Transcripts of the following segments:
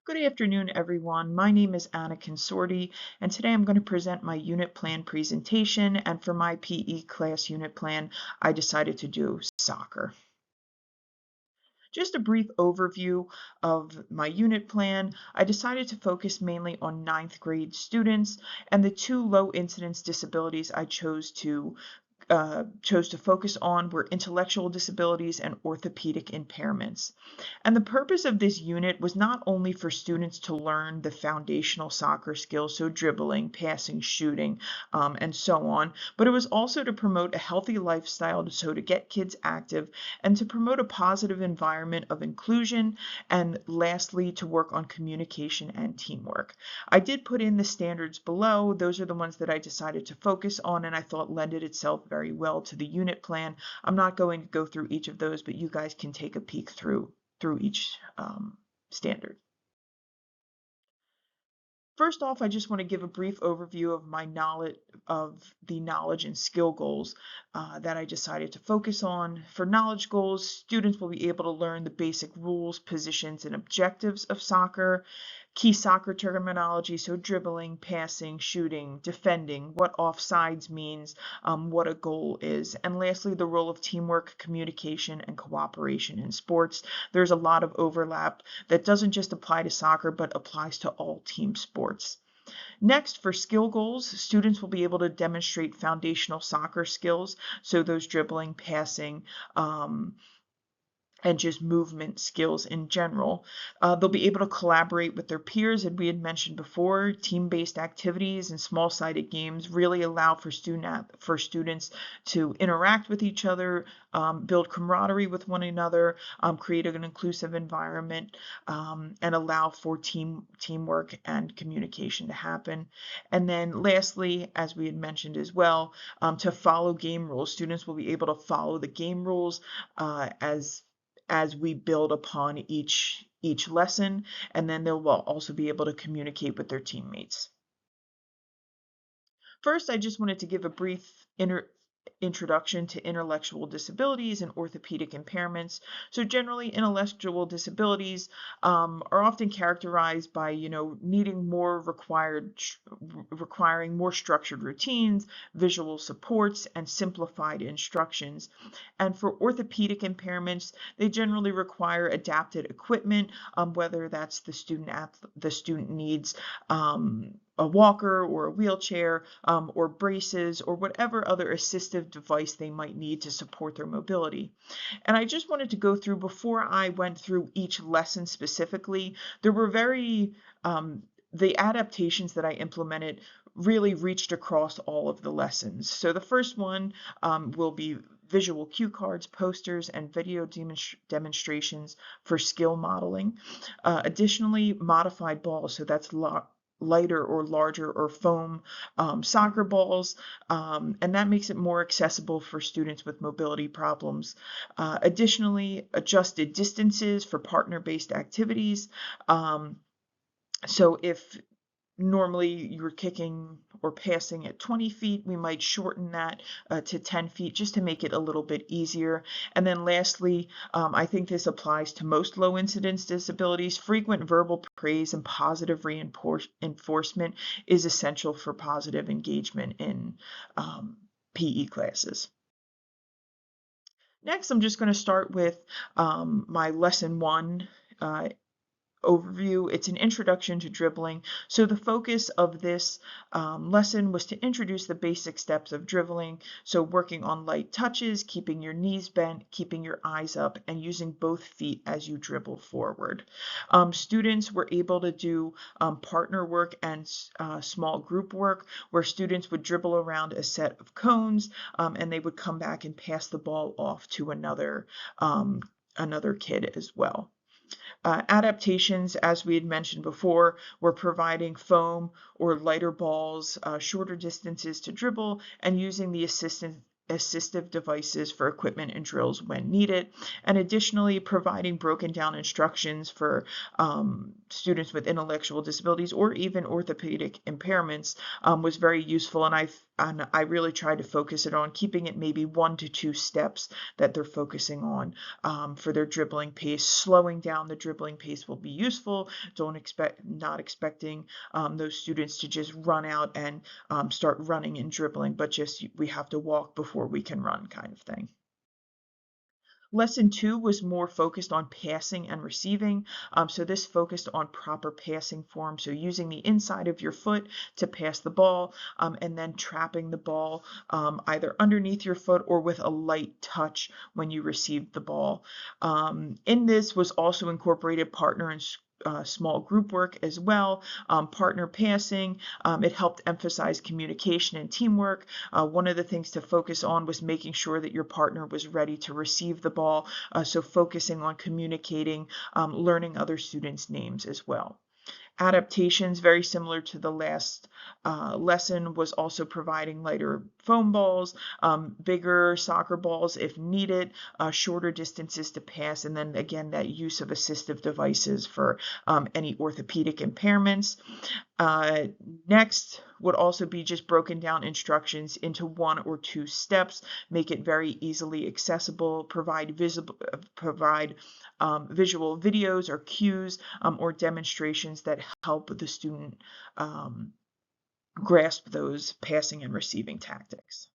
Good afternoon, everyone. My name is Anna Consorti, and today I'm going to present my unit plan presentation. And for my PE class unit plan, I decided to do soccer. Just a brief overview of my unit plan. I decided to focus mainly on ninth grade students, and the two low incidence disabilities I chose to focus on were intellectual disabilities and orthopedic impairments. And the purpose of this unit was not only for students to learn the foundational soccer skills, so dribbling, passing, shooting, and so on, but it was also to promote a healthy lifestyle, so to get kids active and to promote a positive environment of inclusion, and lastly, to work on communication and teamwork. I did put in the standards below. Those are the ones that I decided to focus on and I thought lended itself very well to the unit plan. I'm not going to go through each of those, but you guys can take a peek through each standard. First off, I just want to give a brief overview of the knowledge and skill goals that I decided to focus on. For knowledge goals, students will be able to learn the basic rules, positions, and objectives of soccer, key soccer terminology, so dribbling, passing, shooting, defending, what offsides means, what a goal is, and lastly, the role of teamwork, communication, and cooperation in sports. There's a lot of overlap that doesn't just apply to soccer, but applies to all team sports. Next, for skill goals, students will be able to demonstrate foundational soccer skills, so those dribbling, passing, and just movement skills in general. They'll be able to collaborate with their peers, and we had mentioned before, team-based activities and small-sided games really allow for students to interact with each other, build camaraderie with one another, create an inclusive environment, and allow for teamwork and communication to happen. And then lastly, as we had mentioned as well, to follow game rules. Students will be able to follow the game rules as we build upon each lesson, and then they'll also be able to communicate with their teammates. First, I just wanted to give a brief introduction to intellectual disabilities and orthopedic impairments. So generally, intellectual disabilities are often characterized by, needing requiring more structured routines, visual supports, and simplified instructions. And for orthopedic impairments, they generally require adapted equipment, whether that's the student needs a walker or a wheelchair, or braces, or whatever other assistive device they might need to support their mobility. And I just wanted to go through, before I went through each lesson specifically, there were the adaptations that I implemented really reached across all of the lessons. So the first one will be visual cue cards, posters, and video demonstrations for skill modeling. Additionally, modified balls, so that's lighter or larger or foam soccer balls, and that makes it more accessible for students with mobility problems. Additionally, adjusted distances for partner-based activities. So if normally you're kicking or passing at 20 feet, we might shorten that to 10 feet just to make it a little bit easier. And then lastly, I think this applies to most low incidence disabilities. Frequent verbal praise and positive reinforcement is essential for positive engagement in PE classes. Next, I'm just going to start with my lesson 1 overview. It's an introduction to dribbling. So the focus of this lesson was to introduce the basic steps of dribbling. So working on light touches, keeping your knees bent, keeping your eyes up, and using both feet as you dribble forward. Students were able to do partner work and small group work, where students would dribble around a set of cones, and they would come back and pass the ball off to another kid as well. Adaptations, as we had mentioned before, were providing foam or lighter balls, shorter distances to dribble, and using the assistive devices for equipment and drills when needed, and additionally providing broken down instructions for students with intellectual disabilities or even orthopedic impairments was very useful, and I really tried to focus it on keeping it maybe 1 to 2 steps that they're focusing on for their dribbling pace. Slowing down the dribbling pace will be useful. Not expecting those students to just run out and start running and dribbling, but just we have to walk before we can run kind of thing. Lesson 2 was more focused on passing and receiving. So this focused on proper passing form. So using the inside of your foot to pass the ball and then trapping the ball either underneath your foot or with a light touch when you received the ball. In this was also incorporated partner and small group work as well, partner passing. It helped emphasize communication and teamwork. One of the things to focus on was making sure that your partner was ready to receive the ball, so focusing on communicating, learning other students' names as well. Adaptations, very similar to the last lesson, was also providing lighter foam balls, bigger soccer balls if needed, shorter distances to pass, and then again that use of assistive devices for any orthopedic impairments. Next would also be just broken down instructions into 1 or 2 steps, make it very easily accessible, provide visual videos or cues or demonstrations that help the student grasp those passing and receiving tactics.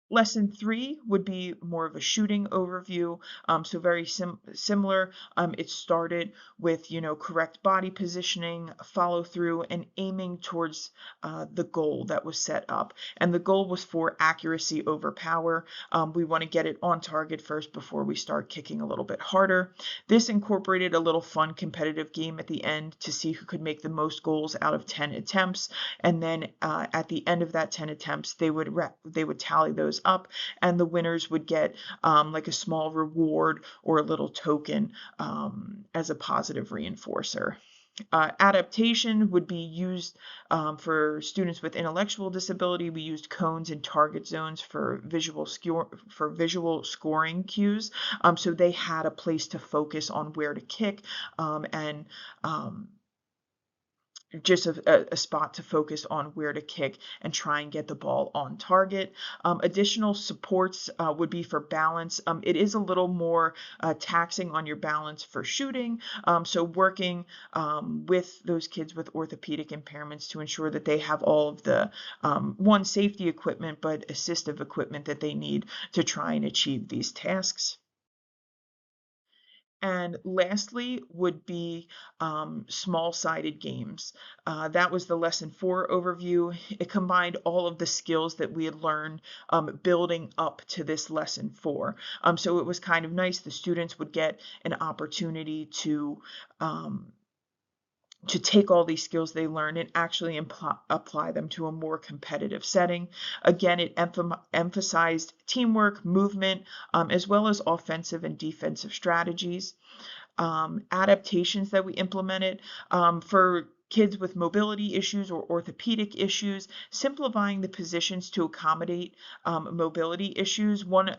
Lesson 3 would be more of a shooting overview, so very similar. It started with, correct body positioning, follow through, and aiming towards the goal that was set up. And the goal was for accuracy over power. We want to get it on target first before we start kicking a little bit harder. This incorporated a little fun competitive game at the end to see who could make the most goals out of 10 attempts. And then at the end of that 10 attempts, they would tally those up, and the winners would get like a small reward or a little token as a positive reinforcer. Adaptation would be used for students with intellectual disability. We used cones and target zones for visual scoring cues. So they had a place to focus on where to kick and just a spot to focus on where to kick and try and get the ball on target. Additional supports would be for balance. It is a little more taxing on your balance for shooting, so working with those kids with orthopedic impairments to ensure that they have all of the safety equipment, but assistive equipment that they need to try and achieve these tasks. And lastly would be small-sided games. That was the lesson 4 overview. It combined all of the skills that we had learned building up to this lesson 4. So it was kind of nice. The students would get an opportunity to take all these skills they learned and actually apply them to a more competitive setting. Again, it emphasized teamwork, movement, as well as offensive and defensive strategies. Adaptations that we implemented for kids with mobility issues or orthopedic issues, simplifying the positions to accommodate mobility issues. One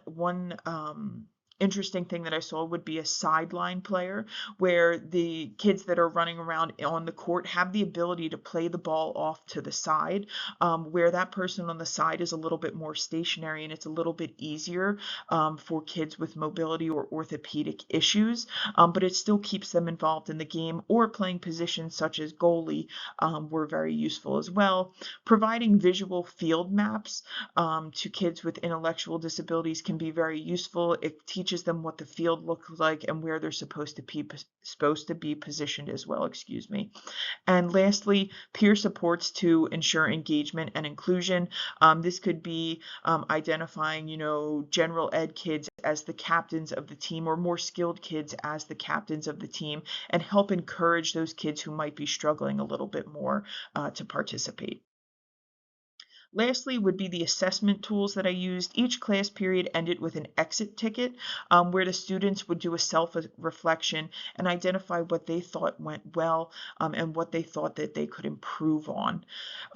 interesting thing that I saw would be a sideline player, where the kids that are running around on the court have the ability to play the ball off to the side, where that person on the side is a little bit more stationary, and it's a little bit easier for kids with mobility or orthopedic issues, but it still keeps them involved in the game, or playing positions such as goalie were very useful as well. Providing visual field maps to kids with intellectual disabilities can be very useful. It teaches them what the field looks like and where they're supposed to be positioned as well, excuse me. And lastly, peer supports to ensure engagement and inclusion. This could be identifying, general ed kids as the captains of the team, or more skilled kids as the captains of the team, and help encourage those kids who might be struggling a little bit more to participate. Lastly would be the assessment tools that I used. Each class period ended with an exit ticket where the students would do a self-reflection and identify what they thought went well and what they thought that they could improve on.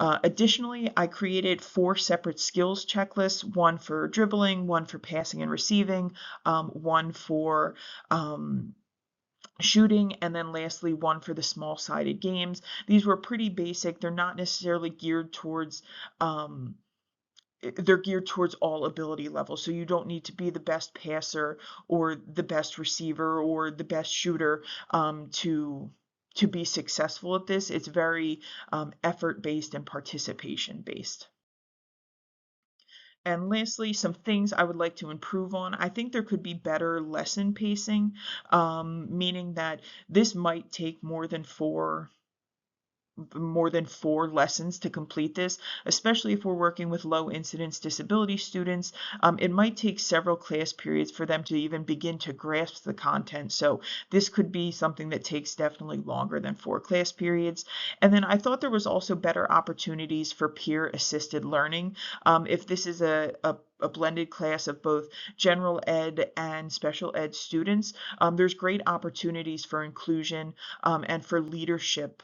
Additionally, I created 4 separate skills checklists, one for dribbling, one for passing and receiving, one for shooting, and then lastly one for the small-sided games. These were pretty basic. They're not necessarily geared towards they're geared towards all ability levels. So you don't need to be the best passer or the best receiver or the best shooter to be successful at this. It's very effort-based and participation-based. And lastly, some things I would like to improve on. I think there could be better lesson pacing, meaning that this might take more than 4 lessons to complete this, especially if we're working with low incidence disability students. It might take several class periods for them to even begin to grasp the content. So this could be something that takes definitely longer than 4 class periods. And then I thought there was also better opportunities for peer assisted learning. If this is a blended class of both general ed and special ed students, there's great opportunities for inclusion and for leadership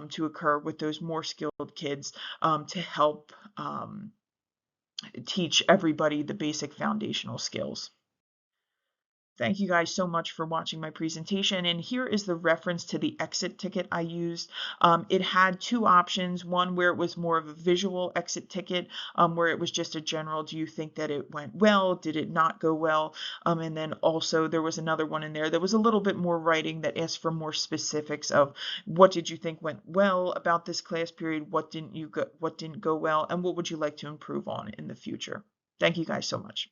to occur with those more skilled kids to help teach everybody the basic foundational skills. Thank you guys so much for watching my presentation, and here is the reference to the exit ticket I used. It had 2 options, one where it was more of a visual exit ticket, where it was just a general, do you think that it went well, did it not go well, and then also there was another one in there that was a little bit more writing that asked for more specifics of what did you think went well about this class period, what didn't go well, and what would you like to improve on in the future. Thank you guys so much.